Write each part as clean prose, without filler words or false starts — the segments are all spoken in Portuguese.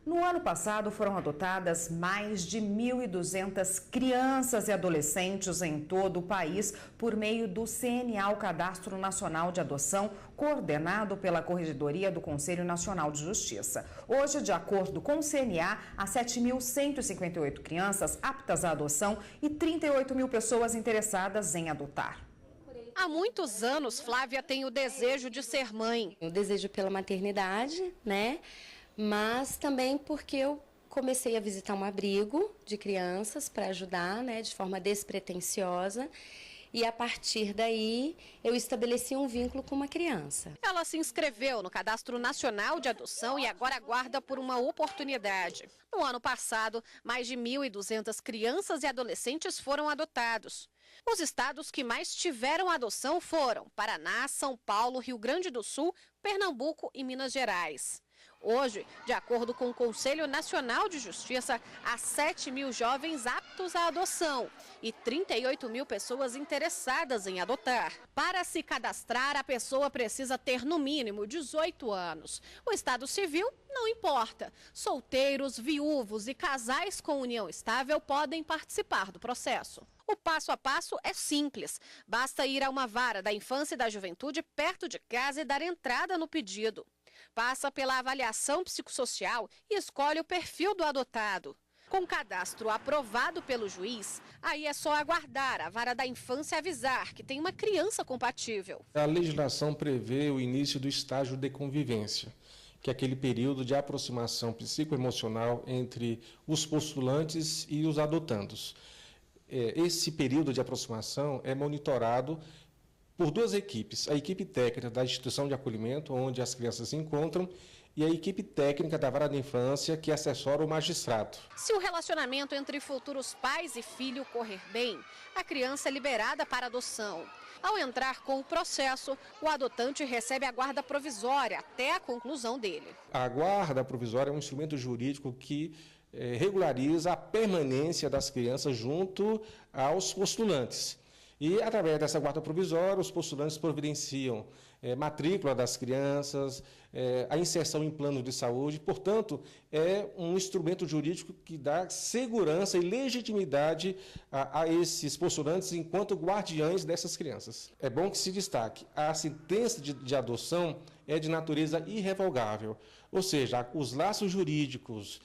No ano passado, foram adotadas mais de 1.200 crianças e adolescentes em todo o país por meio do CNA, o Cadastro Nacional de Adoção, coordenado pela Corregedoria do Conselho Nacional de Justiça. Hoje, de acordo com o CNA, há 7.158 crianças aptas à adoção e 38 mil pessoas interessadas em adotar. Há muitos anos, Flávia tem o desejo de ser mãe. O desejo pela maternidade, né? Mas também porque eu comecei a visitar um abrigo de crianças para ajudar, né, de forma despretensiosa. E a partir daí eu estabeleci um vínculo com uma criança. Ela se inscreveu no Cadastro Nacional de Adoção e agora aguarda por uma oportunidade. No ano passado, mais de 1.200 crianças e adolescentes foram adotados. Os estados que mais tiveram adoção foram Paraná, São Paulo, Rio Grande do Sul, Pernambuco e Minas Gerais. Hoje, de acordo com o Conselho Nacional de Justiça, há 7 mil jovens aptos à adoção e 38 mil pessoas interessadas em adotar. Para se cadastrar, a pessoa precisa ter no mínimo 18 anos. O estado civil não importa. Solteiros, viúvos e casais com união estável podem participar do processo. O passo a passo é simples. Basta ir a uma vara da infância e da juventude perto de casa e dar entrada no pedido. Passa pela avaliação psicossocial e escolhe o perfil do adotado. Com o cadastro aprovado pelo juiz, aí é só aguardar a vara da infância avisar que tem uma criança compatível. A legislação prevê o início do estágio de convivência, que é aquele período de aproximação psicoemocional entre os postulantes e os adotandos. Esse período de aproximação é monitorado por duas equipes, a equipe técnica da instituição de acolhimento, onde as crianças se encontram, e a equipe técnica da vara da infância, que assessora o magistrado. Se o relacionamento entre futuros pais e filho correr bem, a criança é liberada para adoção. Ao entrar com o processo, o adotante recebe a guarda provisória até a conclusão dele. A guarda provisória é um instrumento jurídico que regulariza a permanência das crianças junto aos postulantes. E, através dessa guarda provisória, os postulantes providenciam matrícula das crianças, a inserção em plano de saúde. Portanto, é um instrumento jurídico que dá segurança e legitimidade a esses postulantes enquanto guardiães dessas crianças. É bom que se destaque, a sentença de adoção é de natureza irrevogável, ou seja, os laços jurídicos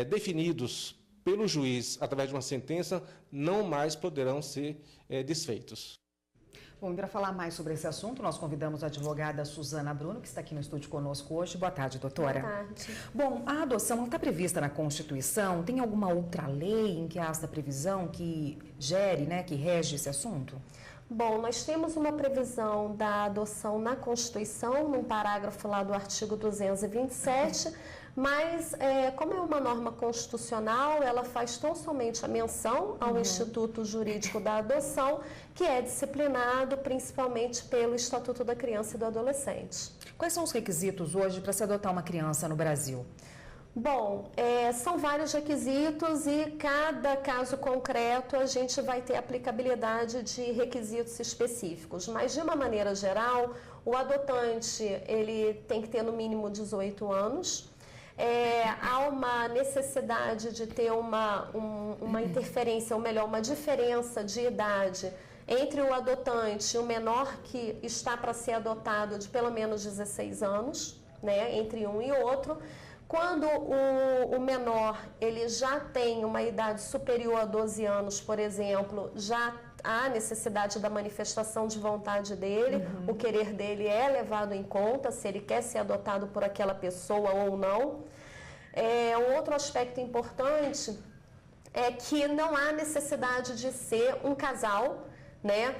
definidos pelo juiz, através de uma sentença, não mais poderão ser desfeitos. Bom, e para falar mais sobre esse assunto, nós convidamos a advogada Suzana Bruno, que está aqui no estúdio conosco hoje. Boa tarde, doutora. Boa tarde. Bom, a adoção está prevista na Constituição? Tem alguma outra lei em que há esta previsão que gere, né, que rege esse assunto? Bom, nós temos uma previsão da adoção na Constituição, num parágrafo lá do artigo 227, mas como é uma norma constitucional, ela faz tão somente a menção ao Instituto Jurídico da Adoção, que é disciplinado principalmente pelo Estatuto da Criança e do Adolescente. Quais são os requisitos hoje para se adotar uma criança no Brasil? Bom, são vários requisitos e cada caso concreto a gente vai ter aplicabilidade de requisitos específicos, mas de uma maneira geral, o adotante ele tem que ter no mínimo 18 anos. Há uma necessidade de ter uma interferência, ou melhor, uma diferença de idade entre o adotante e o menor que está para ser adotado de pelo menos 16 anos, né, entre um e outro. Quando o menor ele já tem uma idade superior a 12 anos, por exemplo, já há necessidade da manifestação de vontade dele, o querer dele é levado em conta, se ele quer ser adotado por aquela pessoa ou não. Um outro aspecto importante é que não há necessidade de ser um casal, né,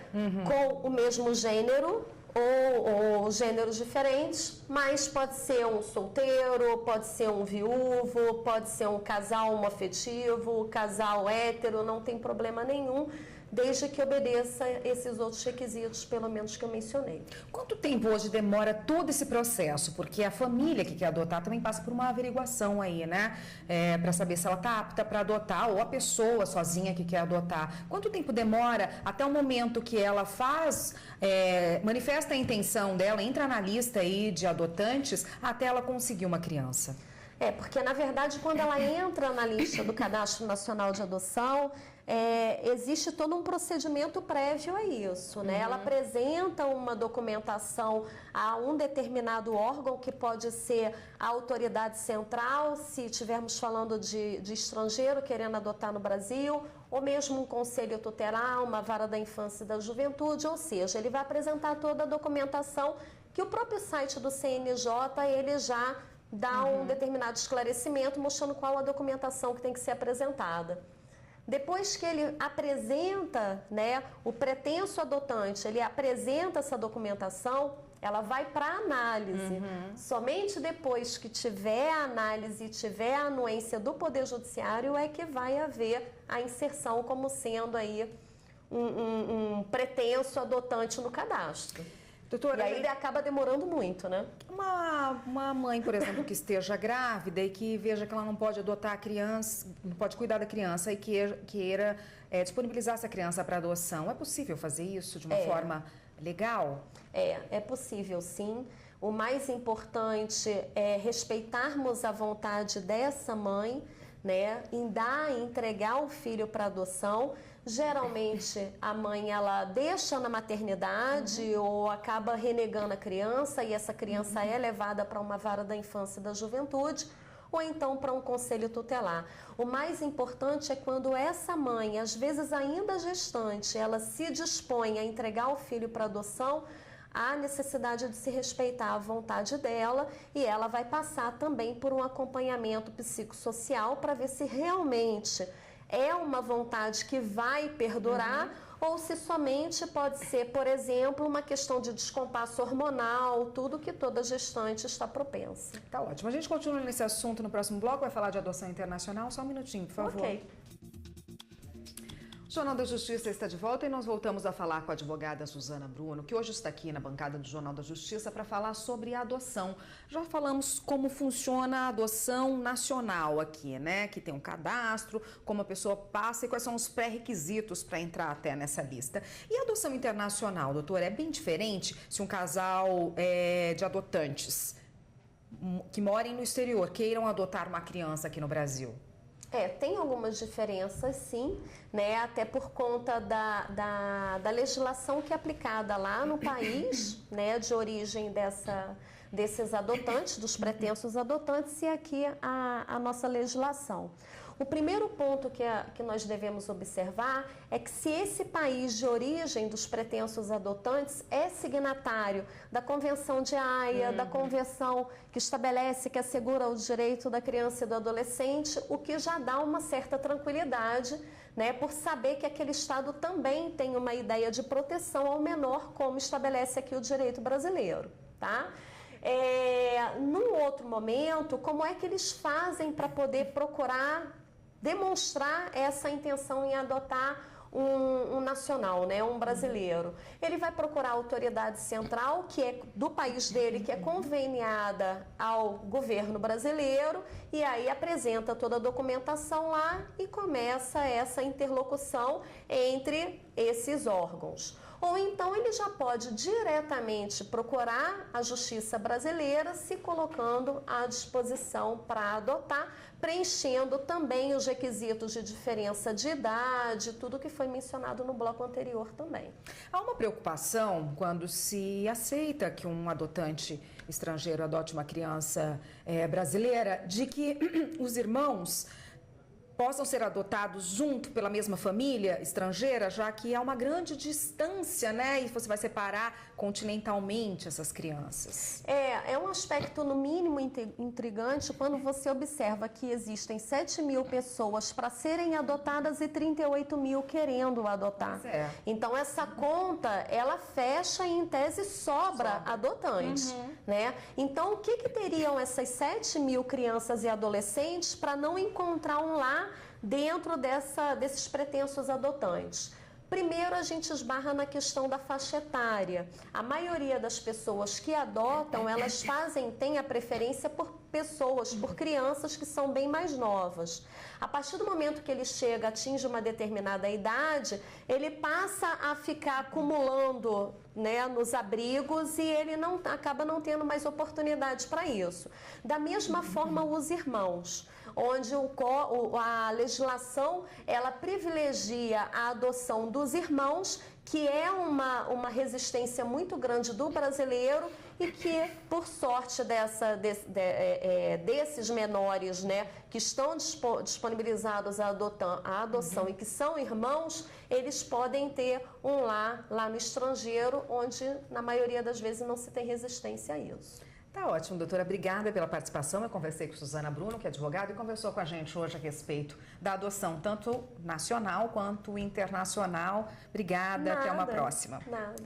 com o mesmo gênero, ou gêneros diferentes, mas pode ser um solteiro, pode ser um viúvo, pode ser um casal homoafetivo, casal hétero, não tem problema nenhum, desde que obedeça esses outros requisitos, pelo menos que eu mencionei. Quanto tempo hoje demora todo esse processo? Porque a família que quer adotar também passa por uma averiguação aí, né? Para saber se ela está apta para adotar, ou a pessoa sozinha que quer adotar. Quanto tempo demora até o momento que ela manifesta a intenção dela, entra na lista aí de adotantes, até ela conseguir uma criança? Porque na verdade quando ela entra na lista do Cadastro Nacional de Adoção, existe todo um procedimento prévio a isso, né? Ela apresenta uma documentação a um determinado órgão, que pode ser a autoridade central, se estivermos falando de estrangeiro querendo adotar no Brasil, ou mesmo um conselho tutelar, uma vara da infância e da juventude, ou seja, ele vai apresentar toda a documentação que o próprio site do CNJ, ele já dá um determinado esclarecimento mostrando qual a documentação que tem que ser apresentada. Depois que ele apresenta, né, o pretenso adotante, ele apresenta essa documentação, ela vai para análise. Somente depois que tiver a análise e tiver a anuência do Poder Judiciário é que vai haver a inserção como sendo aí um pretenso adotante no cadastro. Doutora, e aí ele acaba demorando muito, né? Uma mãe, por exemplo, que esteja grávida e que veja que ela não pode adotar a criança, não pode cuidar da criança e queira disponibilizar essa criança para adoção, é possível fazer isso de uma forma legal? É possível sim. O mais importante é respeitarmos a vontade dessa mãe, né, em entregar o filho para adoção. Geralmente a mãe ela deixa na maternidade ou acaba renegando a criança e essa criança é levada para uma vara da infância e da juventude ou então para um conselho tutelar. O mais importante é quando essa mãe, às vezes ainda gestante, ela se dispõe a entregar o filho para adoção, há necessidade de se respeitar a vontade dela e ela vai passar também por um acompanhamento psicossocial para ver se realmente é uma vontade que vai perdurar ou se somente pode ser, por exemplo, uma questão de descompasso hormonal, tudo que toda gestante está propensa. Tá ótimo. A gente continua nesse assunto no próximo bloco, vai falar de adoção internacional. Só um minutinho, por favor. Ok. O Jornal da Justiça está de volta e nós voltamos a falar com a advogada Suzana Bruno, que hoje está aqui na bancada do Jornal da Justiça para falar sobre a adoção. Já falamos como funciona a adoção nacional aqui, né? Que tem um cadastro, como a pessoa passa e quais são os pré-requisitos para entrar até nessa lista. E a adoção internacional, doutora, é bem diferente se um casal de adotantes que morem no exterior queiram adotar uma criança aqui no Brasil? Tem algumas diferenças, sim, né? Até por conta da legislação que é aplicada lá no país, né? De origem desses adotantes, dos pretensos adotantes, e aqui a nossa legislação. O primeiro ponto que nós devemos observar é que se esse país de origem dos pretensos adotantes é signatário da Convenção de Haia, da Convenção que estabelece, que assegura o direito da criança e do adolescente, o que já dá uma certa tranquilidade, né, por saber que aquele Estado também tem uma ideia de proteção ao menor, como estabelece aqui o direito brasileiro, tá? Num outro momento, como é que eles fazem para poder procurar demonstrar essa intenção em adotar um nacional, né, um brasileiro? Ele vai procurar a autoridade central, que é do país dele, que é conveniada ao governo brasileiro, e aí apresenta toda a documentação lá e começa essa interlocução entre esses órgãos. Ou então ele já pode diretamente procurar a Justiça brasileira, se colocando à disposição para adotar, preenchendo também os requisitos de diferença de idade, tudo que foi mencionado no bloco anterior também. Há uma preocupação quando se aceita que um adotante estrangeiro adote uma criança brasileira, de que os irmãos possam ser adotados junto pela mesma família estrangeira, já que há uma grande distância, né? E você vai separar continentalmente essas crianças. É um aspecto, no mínimo, intrigante quando você observa que existem 7 mil pessoas para serem adotadas e 38 mil querendo adotar. Então, essa conta, ela fecha e, em tese, sobra adotante, né? Então, o que teriam essas 7 mil crianças e adolescentes para não encontrar um lar dentro desses pretensos adotantes? Primeiro, a gente esbarra na questão da faixa etária. A maioria das pessoas que adotam, elas têm a preferência por crianças que são bem mais novas. A partir do momento que ele atinge uma determinada idade, ele passa a ficar acumulando né, nos abrigos, e ele acaba não tendo mais oportunidade para isso. Da mesma forma, os irmãos, onde a legislação ela privilegia a adoção dos irmãos, que é uma resistência muito grande do brasileiro e que, por sorte desses menores, né, que estão disponibilizados à adoção e que são irmãos, eles podem ter um lar lá no estrangeiro, onde na maioria das vezes não se tem resistência a isso. Tá ótimo, doutora. Obrigada pela participação. Eu conversei com Suzana Bruno, que é advogada, e conversou com a gente hoje a respeito da adoção, tanto nacional quanto internacional. Obrigada, até uma próxima. Nada.